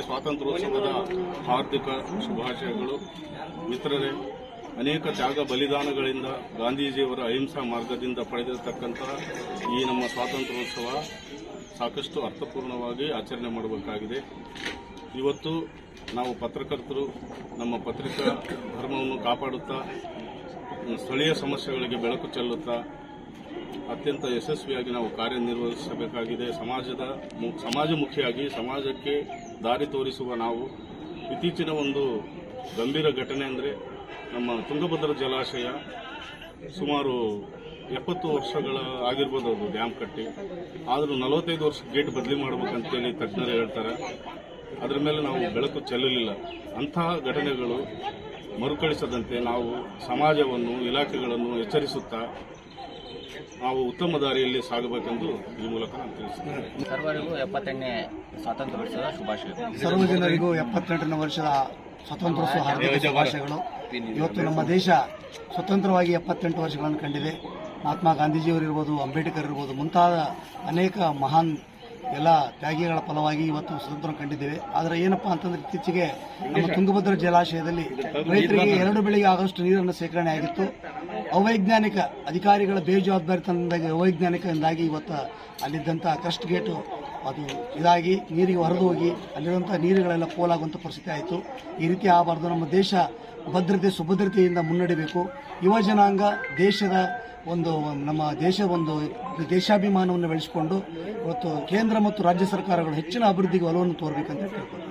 ಸ್ವಾತಂತ್ರ್ಯೋತ್ಸವದ ಹಾರ್ದಿಕ ಶುಭಾಶಯಗಳು. ಮಿತ್ರರೇ, ಅನೇಕ ತ್ಯಾಗ ಬಲಿದಾನಗಳಿಂದ ಗಾಂಧೀಜಿಯವರ ಅಹಿಂಸಾ ಮಾರ್ಗದಿಂದ ಪಡೆದಿರತಕ್ಕಂತಹ ಈ ನಮ್ಮ ಸ್ವಾತಂತ್ರ್ಯೋತ್ಸವ ಸಾಕಷ್ಟು ಅರ್ಥಪೂರ್ಣವಾಗಿ ಆಚರಣೆ ಮಾಡಬೇಕಾಗಿದೆ. ಇವತ್ತು ನಾವು ಪತ್ರಕರ್ತರು ನಮ್ಮ ಪತ್ರಿಕಾ ಧರ್ಮವನ್ನು ಕಾಪಾಡುತ್ತಾ ಸ್ಥಳೀಯ ಸಮಸ್ಯೆಗಳಿಗೆ ಬೆಳಕು ಚೆಲ್ಲುತ್ತಾ ಅತ್ಯಂತ ಯಶಸ್ವಿಯಾಗಿ ನಾವು ಕಾರ್ಯನಿರ್ವಹಿಸಬೇಕಾಗಿದೆ. ಸಮಾಜಮುಖಿಯಾಗಿ ಸಮಾಜಕ್ಕೆ ದಾರಿ ತೋರಿಸುವ ನಾವು ಇತ್ತೀಚಿನ ಒಂದು ಗಂಭೀರ ಘಟನೆ ಅಂದರೆ ನಮ್ಮ ತುಂಗಭದ್ರಾ ಜಲಾಶಯ ಸುಮಾರು 70 ವರ್ಷಗಳ ಆಗಿರ್ಬೋದು ಅದು ಡ್ಯಾಮ್ ಕಟ್ಟಿ, ಆದರೂ 45 ವರ್ಷ ಗೇಟ್ ಬದಲಿ ಮಾಡಬೇಕಂತೇಳಿ ತಜ್ಞರು ಹೇಳ್ತಾರೆ. ಅದರ ಮೇಲೆ ನಾವು ಬೆಳಕು ಚೆಲ್ಲಲಿಲ್ಲ. ಅಂತಹ ಘಟನೆಗಳು ಮರುಕಳಿಸದಂತೆ ನಾವು ಸಮಾಜವನ್ನು, ಇಲಾಖೆಗಳನ್ನು ಎಚ್ಚರಿಸುತ್ತಾ ನಾವು ಉತ್ತಮ ದಾರಿಯಲ್ಲಿ ಸಾಗಬೇಕೆಂದು ಈ ಮೂಲಕ ನಾನು ತಿಳಿಸುತ್ತೇನೆ. ಸರ್ವರಿಗೂ 78ನೇ ಸ್ವಾತಂತ್ರ್ಯೋತ್ಸವದ ಶುಭಾಶಯಗಳು. ಸರ್ವ ಜನರಿಗೂ 78ನೇ ವರ್ಷದ ಸ್ವಾತಂತ್ರ್ಯೋತ್ಸವ ಹಾರ್ದಿಕ ಶುಭಾಶಯಗಳು. ಇವತ್ತು ನಮ್ಮ ದೇಶ ಸ್ವತಂತ್ರವಾಗಿ 78 ವರ್ಷಗಳನ್ನು ಕಂಡಿದೆ. ಮಹಾತ್ಮ ಗಾಂಧೀಜಿಯವರಿರ್ಬೋದು, ಅಂಬೇಡ್ಕರ್ ಇರ್ಬೋದು, ಮುಂತಾದ ಅನೇಕ ಮಹಾನ್ ಎಲ್ಲ ತ್ಯಾಗಿಗಳ ಫಲವಾಗಿ ಇವತ್ತು ಸ್ವತಂತ್ರ ಕಂಡಿದ್ದೇವೆ. ಆದರೆ ಏನಪ್ಪಾ ಅಂತಂದ್ರೆ ಇತ್ತೀಚೆಗೆ ನಮ್ಮ ತುಂಗಭದ್ರಾ ಜಲಾಶಯದಲ್ಲಿ ರೈತರಿಗೆ 2 ಬೆಳೆಗೆ ಆಗುವಷ್ಟು ನೀರನ್ನು ಸೇಕರಣೆ ಆಗಿತ್ತು. ಅವೈಜ್ಞಾನಿಕ ಅಧಿಕಾರಿಗಳ ಬೇಜವಾಬ್ದಾರಿತನದಿಂದಾಗಿ ಅವೈಜ್ಞಾನಿಕದಿಂದಾಗಿ ಇವತ್ತು ಅಲ್ಲಿದ್ದಂಥ ಕ್ರಸ್ಟ್ ಗೇಟು ಅದು ಇದಾಗಿ ನೀರಿಗೆ ಹೊರದು ಹೋಗಿ ಅಲ್ಲಿರುವಂಥ ನೀರುಗಳೆಲ್ಲ ಪೋಲಾಗುವಂಥ ಪರಿಸ್ಥಿತಿ ಆಯಿತು. ಈ ರೀತಿ ಆಗಬಾರ್ದು. ನಮ್ಮ ದೇಶ ಭದ್ರತೆ ಸುಭದ್ರತೆಯಿಂದ ಮುನ್ನಡೆಯಬೇಕು. ಯುವ ಜನಾಂಗ ದೇಶದ ನಮ್ಮ ದೇಶಾಭಿಮಾನವನ್ನು ಬೆಳೆಸಿಕೊಂಡು ಇವತ್ತು ಕೇಂದ್ರ ಮತ್ತು ರಾಜ್ಯ ಸರ್ಕಾರಗಳು ಹೆಚ್ಚಿನ ಅಭಿವೃದ್ಧಿಗೆ ಒಲವನ್ನು ತೋರಬೇಕಂತ ಹೇಳ್ತಾರೆ.